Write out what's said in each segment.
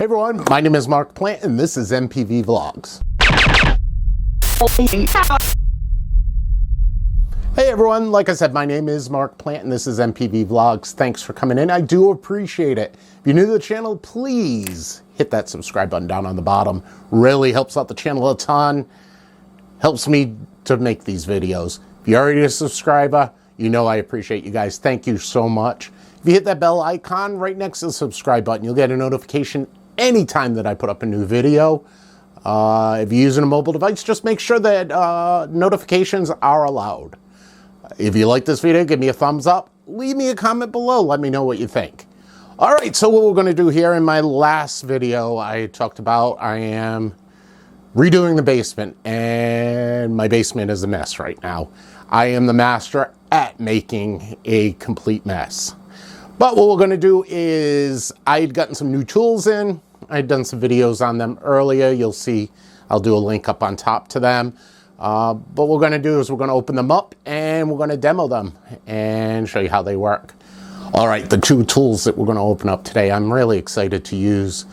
Hey everyone, my name is Mark Plant and this is MPV Vlogs. Hey everyone, like I said, my name is Mark Plant and this is MPV Vlogs. Thanks for coming in. I do appreciate it. If you're new to the channel, please hit that subscribe button down on the bottom. Really helps out the channel a ton. Helps me to make these videos. If you're already a subscriber, you know I appreciate you guys. Thank you so much. If you hit that bell icon right next to the subscribe button, you'll get a notification anytime that I put up a new video. If you're using a mobile device, just make sure that notifications are allowed. If you like this video, give me a thumbs up. Leave me a comment below. Let me know what you think. All right, so what we're going to do here, in my last video, I talked about I am redoing the basement, and my basement is a mess right now. I am the master at making a complete mess. But what we're going to do is, I'd gotten some new tools in. I'd done some videos on them earlier. You'll see, I'll do a link up on top to them. But what we're going to do is we're going to open them up and we're going to demo them and show you how they work. All right, the two tools that we're going to open up today, I'm really excited to use.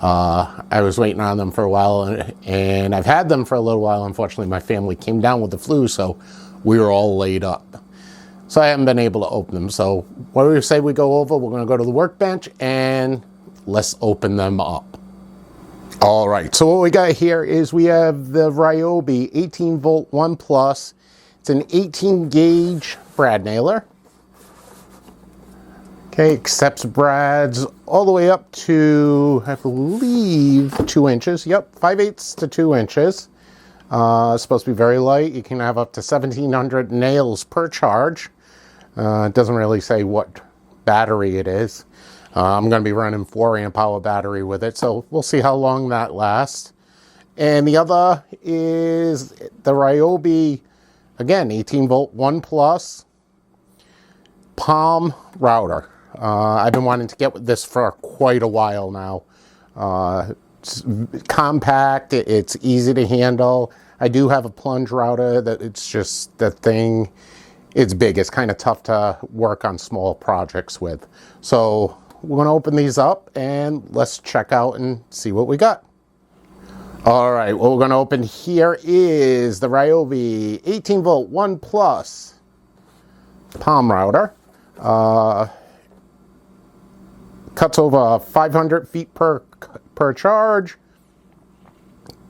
I was waiting on them for a while and I've had them for a little while. Unfortunately, my family came down with the flu, so we were all laid up. So I haven't been able to open them. So what do we say we go over? We're going to go to the workbench and let's open them up. All right, so what we got here is we have the Ryobi 18 volt 1 plus. It's an 18 gauge Brad Nailer. Okay, accepts brads all the way up to, I believe, 2 inches. Yep, 5/8 to 2 inches. It's supposed to be very light. You can have up to 1,700 nails per charge. It doesn't really say what battery it is. I'm going to be running 4 amp hour battery with it, so we'll see how long that lasts. And the other is the Ryobi, again, 18 volt 1 plus palm router. I've been wanting to get this for quite a while now. It's compact, it's easy to handle. I do have a plunge router that it's just the thing. It's big. It's kind of tough to work on small projects with. So we're going to open these up and let's check out and see what we got. All right, what we're going to open here is the Ryobi 18 volt 1 plus palm router. Cuts over 500 feet per charge.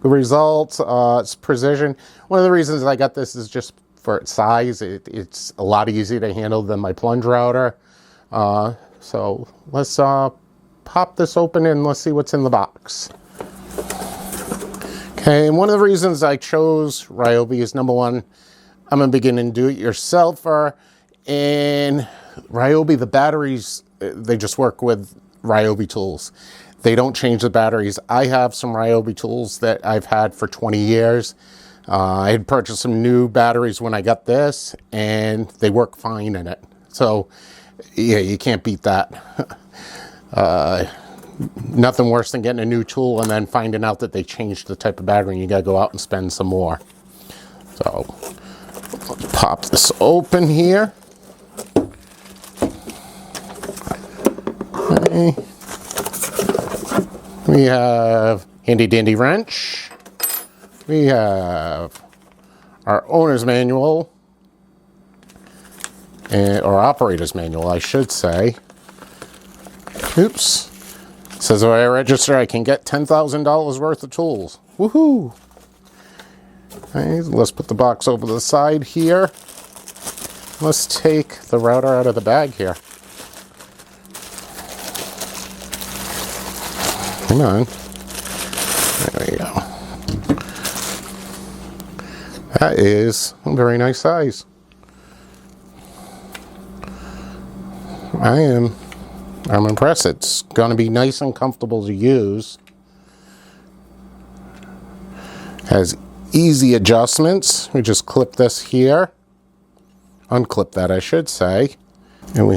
The results, it's precision. One of the reasons I got this is just for its size. It's a lot easier to handle than my plunge router. So let's pop this open and let's see what's in the box. Okay, and one of the reasons I chose Ryobi is, number one, I'm a beginning do-it-yourselfer, and Ryobi, the batteries, they just work with Ryobi tools. They don't change the batteries. I have some Ryobi tools that I've had for 20 years. I had purchased some new batteries when I got this, and they work fine in it. So, yeah, you can't beat that. Nothing worse than getting a new tool and then finding out that they changed the type of battery and you gotta go out and spend some more. So, let's pop this open here. Okay. We have handy dandy wrench. We have our owner's manual, or operator's manual, I should say. Oops. It says if I register, I can get $10,000 worth of tools. Woohoo! Okay, let's put the box over to the side here. Let's take the router out of the bag here. Come on. There we go. That is a very nice size. I'm impressed. It's going to be nice and comfortable to use. Has easy adjustments. We just clip this here. Unclip that, I should say. And we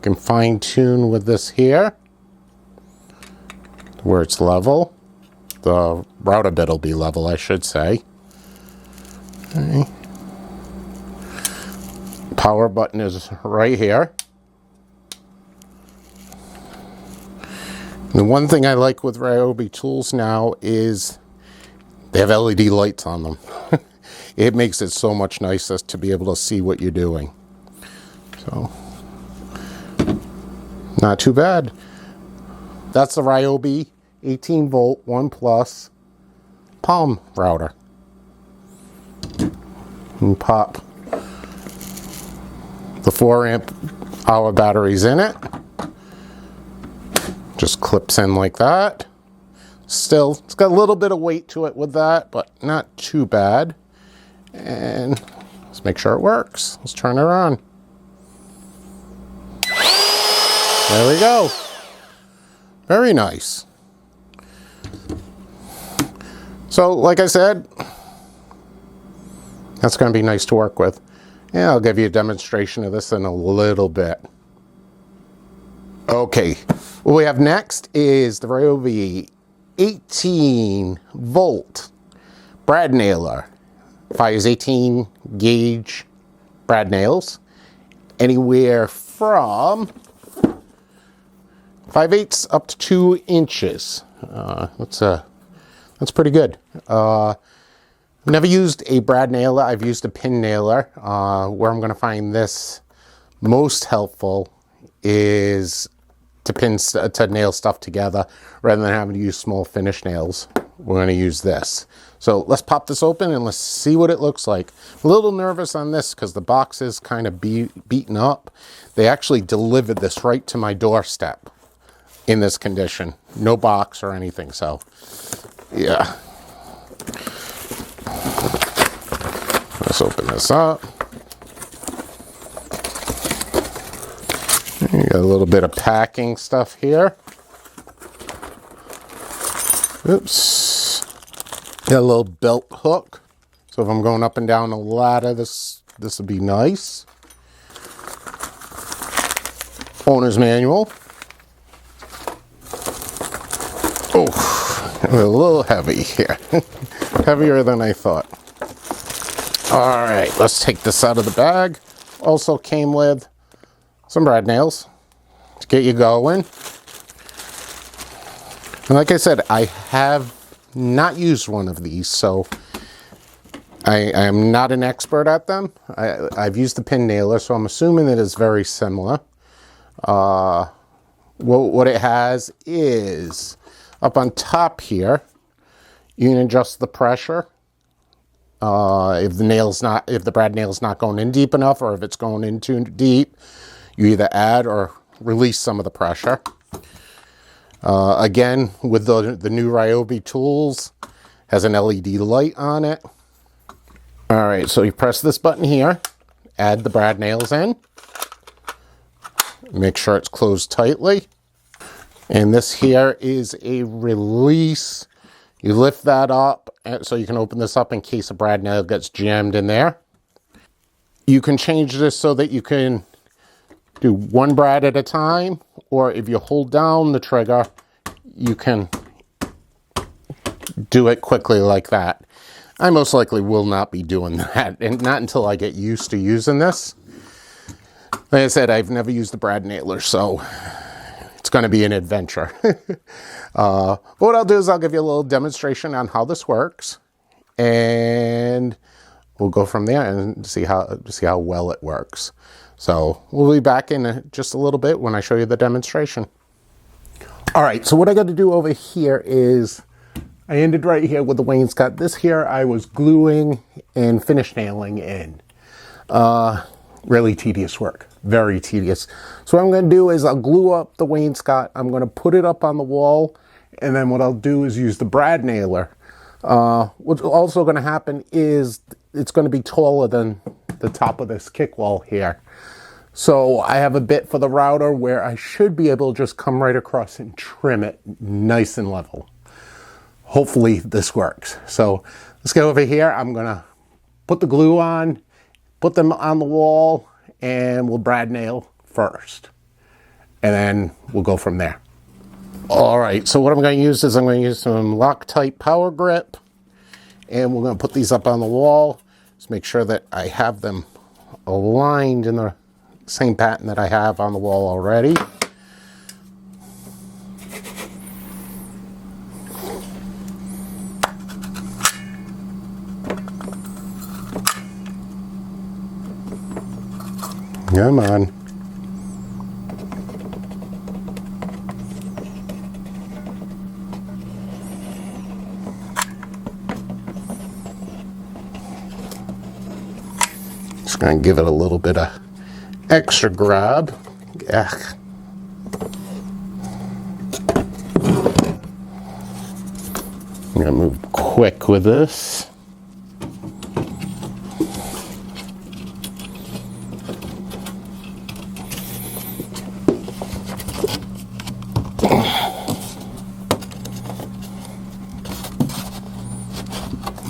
can fine tune with this here, where it's level. The router bit will be level, I should say. Okay. Power button is right here. The one thing I like with Ryobi tools now is they have LED lights on them. It makes it so much nicer to be able to see what you're doing. So, not too bad. That's the Ryobi 18 volt 1 plus palm router. And pop the 4 amp hour batteries in it. Just clips in like that. Still, it's got a little bit of weight to it with that, but not too bad. And let's make sure it works. Let's turn it on. There we go. Very nice. So, like I said, that's going to be nice to work with. And I'll give you a demonstration of this in a little bit. Okay, what we have next is the Ryobi 18 volt Brad Nailer. Fires 18 gauge brad nails, anywhere from 5/8 up to 2 inches. That's pretty good. I've never used a brad nailer. I've used a pin nailer. Where I'm going to find this most helpful is to nail stuff together rather than having to use small finish nails. We're going to use this. So let's pop this open and let's see what it looks like. I'm a little nervous on this because the box is kind of beaten up. They actually delivered this right to my doorstep in this condition. No box or anything, so yeah. Let's open this up. You got a little bit of packing stuff here. Oops. Got a little belt hook. So if I'm going up and down a ladder, this would be nice. Owner's manual. Oh, a little heavy here. Heavier than I thought. All right, let's take this out of the bag. Also came with some brad nails to get you going. And like I said, I have not used one of these, so I am not an expert at them. I've used the pin nailer, so I'm assuming that it's very similar. What it has is up on top here, you can adjust the pressure. If the brad nail's not going in deep enough, or if it's going in too deep, you either add or release some of the pressure. Again, with the new Ryobi tools, has an LED light on it. All right, so you press this button here, add the brad nails in. Make sure it's closed tightly. And this here is a release. You lift that up so you can open this up in case a brad nail gets jammed in there. You can change this so that you can do one brad at a time, or if you hold down the trigger, you can do it quickly like that. I most likely will not be doing that, and not until I get used to using this. Like I said, I've never used the brad nailer, so it's going to be an adventure. What I'll do is I'll give you a little demonstration on how this works, and we'll go from there and see how well it works. So we'll be back in just a little bit when I show you the demonstration. All right, so what I got to do over here is I ended right here with the wainscot. This here I was gluing and finish nailing in. Really tedious work, very tedious. So what I'm going to do is I'll glue up the wainscot. I'm going to put it up on the wall, and then what I'll do is use the brad nailer. What's also going to happen is it's going to be taller than the top of this kick wall here. So I have a bit for the router where I should be able to just come right across and trim it nice and level. Hopefully this works. So let's go over here. I'm going to put the glue on, put them on the wall, and we'll brad nail first. And then we'll go from there. All right, so what I'm going to use is I'm going to use some Loctite power grip, and we're going to put these up on the wall. Just make sure that I have them aligned in the same pattern that I have on the wall already. Come on. Just going to give it a little bit of extra grab. Ugh. I'm going to move quick with this.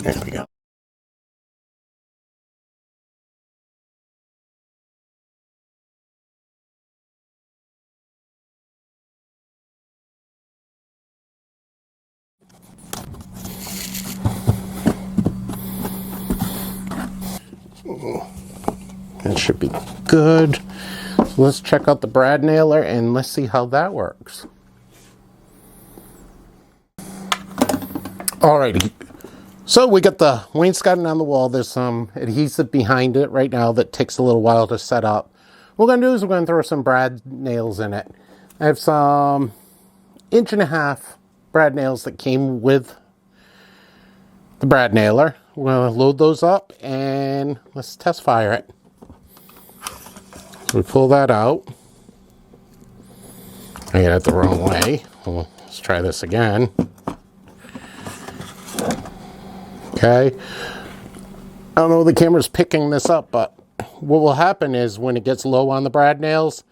There we go. That should be good. So let's check out the Brad Nailer and let's see how that works. Alrighty. So we got the wainscoting on the wall. There's some adhesive behind it right now that takes a little while to set up. What we're going to do is we're going to throw some brad nails in it. I have some 1.5-inch brad nails that came with the Brad Nailer. We're going to load those up and let's test fire it. So we pull that out. I got it the wrong way. Well, let's try this again. Okay. I don't know if the camera's picking this up, but what will happen is when it gets low on the brad nails,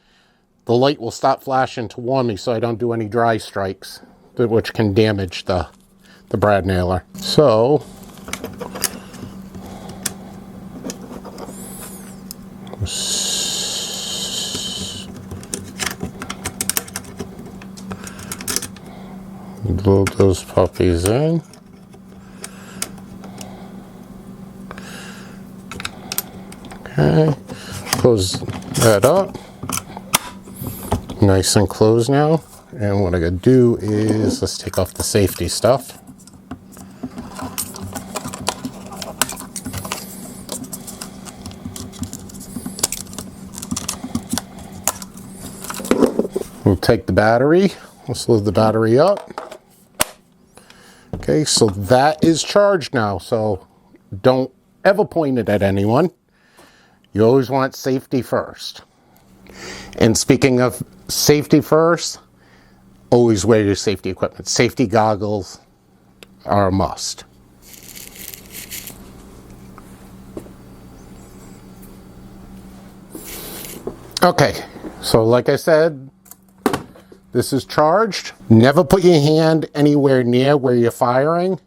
the light will stop flashing to warn me so I don't do any dry strikes, which can damage the Brad Nailer. So, load those puppies in. Okay, close that up. Nice and closed now. And what I gotta do is let's take off the safety stuff. We'll take the battery. Let's load the battery up. Okay, so that is charged now. So don't ever point it at anyone. You always want safety first. And speaking of safety first, always wear your safety equipment. Safety goggles are a must. Okay, so like I said, this is charged. Never put your hand anywhere near where you're firing,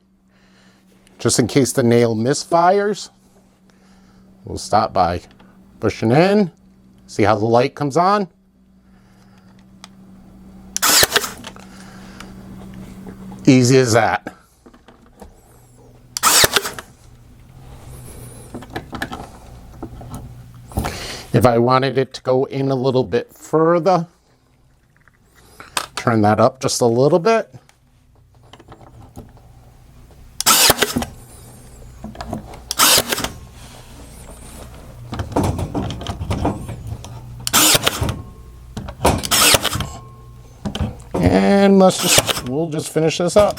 just in case the nail misfires. We'll stop by pushing in, see how the light comes on. Easy as that. If I wanted it to go in a little bit further, turn that up just a little bit. And we'll just finish this up.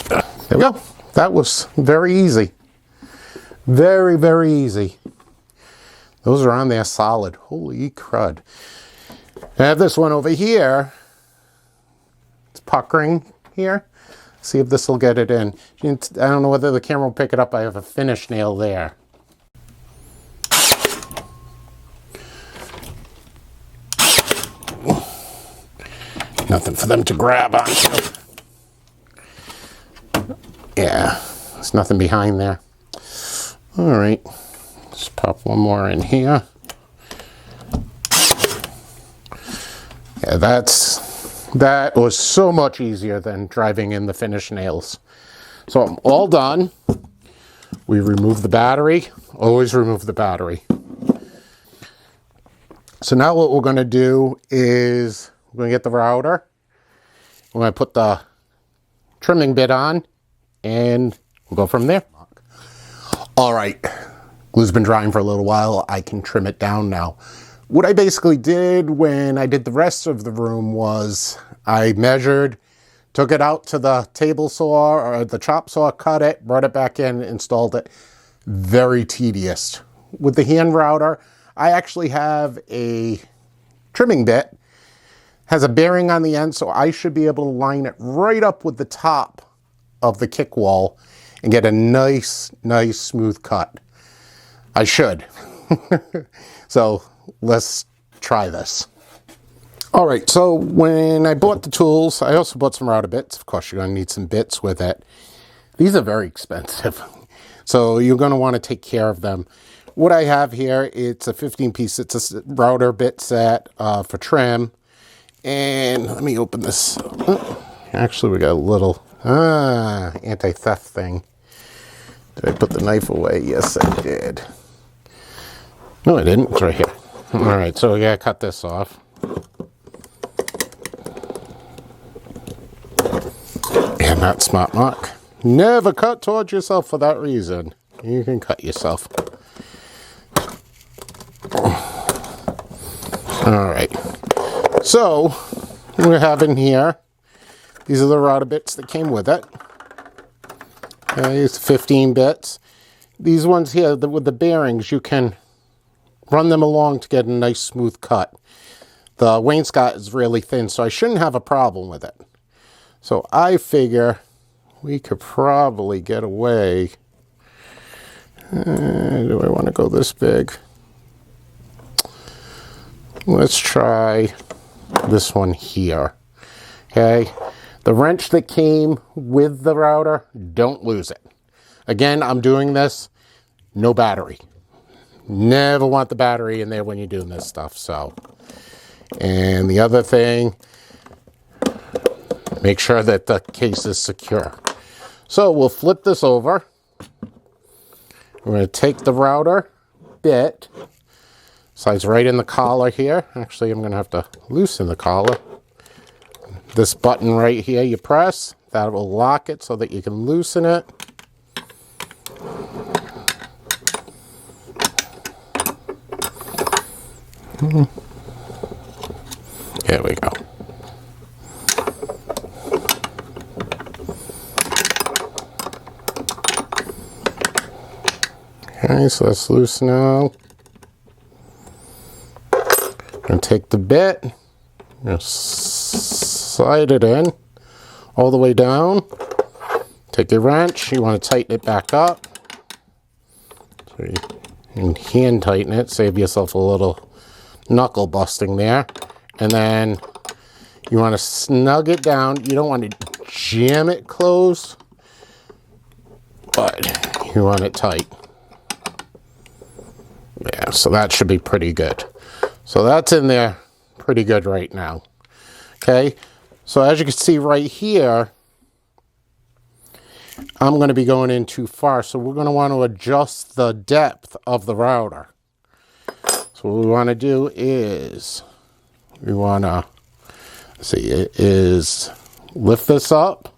There we go. That was very easy. Very, very easy. Those are on there solid. Holy crud. I have this one over here. It's puckering here. See if this will get it in. I don't know whether the camera will pick it up. I have a finish nail there. Nothing for them to grab onto. Yeah, there's nothing behind there. All right, let's pop one more in here. Yeah, that was so much easier than driving in the finished nails. So I'm all done. We remove the battery. Always remove the battery. So now what we're going to do is we're going to get the router. We're going to put the trimming bit on and we'll go from there. All right, Glue's been drying for a little while. I can trim it down now. What I basically did when I did the rest of the room was I measured, took it out to the table saw or the chop saw, cut it, brought it back in, installed it. Very tedious. With the hand router, I actually have a trimming bit, has a bearing on the end, so I should be able to line it right up with the top of the kick wall and get a nice smooth cut. I should. So let's try this. All right, so when I bought the tools, I also bought some router bits. Of course, you're gonna need some bits with it. These are very expensive, so you're gonna wanna take care of them. What I have here, it's a 15-piece, it's a router bit set for trim. And let me open this. Oh, actually, we got a little anti-theft thing. Did I put the knife away? Yes, I did. No, I didn't. It's right here. All right, so we gotta cut this off. And that's smart, Mark. Never cut towards yourself for that reason. You can cut yourself. All right. So, we're having here, these are the router bits that came with it. Okay, it's 15 bits. These ones here, with the bearings, you can run them along to get a nice smooth cut. The wainscot is really thin, so I shouldn't have a problem with it. So I figure we could probably get away. Do I want to go this big? Let's try this one here. Okay, the wrench that came with the router, don't lose it. Again, I'm doing this, no battery. Never want the battery in there when you're doing this stuff. So, and the other thing, make sure that the case is secure. So we'll flip this over. We're going to take the router bit, slides right in the collar here. Actually, I'm going to have to loosen the collar. This button right here you press, that will lock it so that you can loosen it. There we go. Okay, so that's loose now. I'm going to take the bit, slide it in all the way down. Take your wrench, you want to tighten it back up. So you can hand tighten it, save yourself a little knuckle busting there. And then you want to snug it down. You don't want to jam it closed, but you want it tight. Yeah, so that should be pretty good. So that's in there pretty good right now. Okay, so as you can see right here, I'm going to be going in too far. So we're going to want to adjust the depth of the router. So what we want to do is, we want to, lift this up.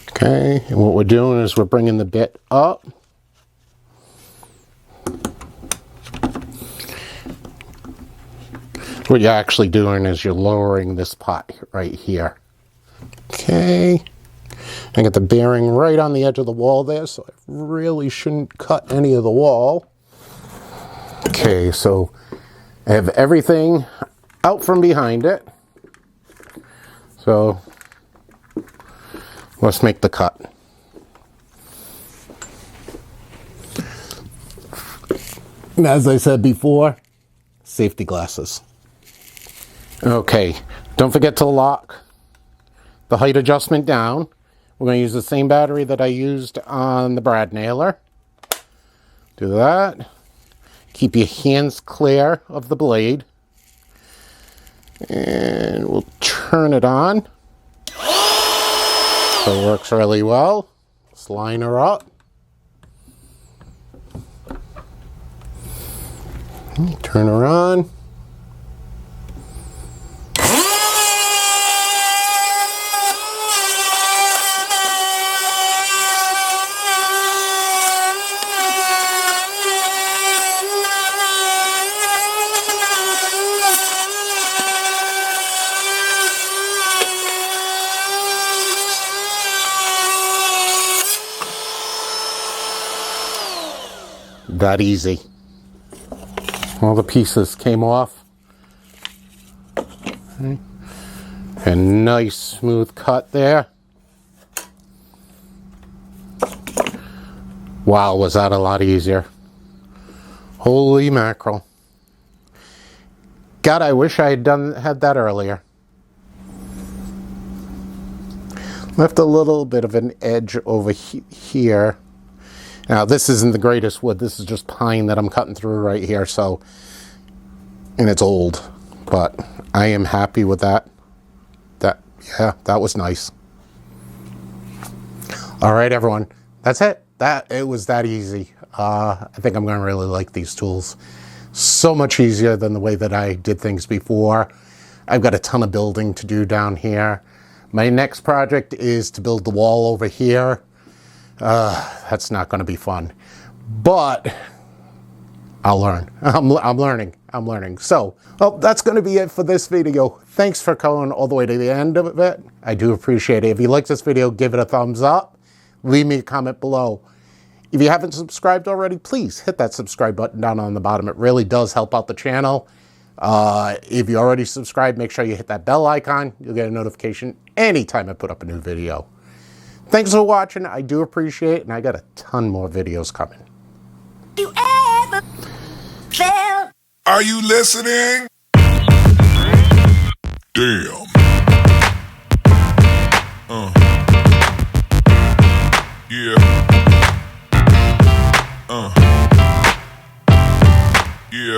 Okay, and what we're doing is we're bringing the bit up. What you're actually doing is you're lowering this pot right here. Okay, I got the bearing right on the edge of the wall there, so I really shouldn't cut any of the wall. Okay, so I have everything out from behind it. So let's make the cut. And as I said before, safety glasses. Okay, don't forget to lock the height adjustment down. We're going to use the same battery that I used on the Brad Nailer. Do that. Keep your hands clear of the blade. And we'll turn it on. So it works really well. Let's line her up. Turn her on. That easy. All the pieces came off. Okay. A nice smooth cut there. Wow, was that a lot easier. Holy mackerel. God, I wish I had that earlier. Left a little bit of an edge over here. Now, this isn't the greatest wood. This is just pine that I'm cutting through right here, so, and it's old, but I am happy with that. Yeah, that was nice. All right, everyone, that's it. It was that easy. I think I'm gonna really like these tools. So much easier than the way that I did things before. I've got a ton of building to do down here. My next project is to build the wall over here. That's not going to be fun, but I'll learn. I'm learning. So, well, that's going to be it for this video. Thanks for coming all the way to the end of it. I do appreciate it. If you like this video, give it a thumbs up. Leave me a comment below. If you haven't subscribed already, please hit that subscribe button down on the bottom. It really does help out the channel. If you already subscribed, make sure you hit that bell icon. You'll get a notification anytime I put up a new video. Thanks for watching. I do appreciate it, and I got a ton more videos coming. You ever felt? Are you listening? Damn. Yeah. Yeah.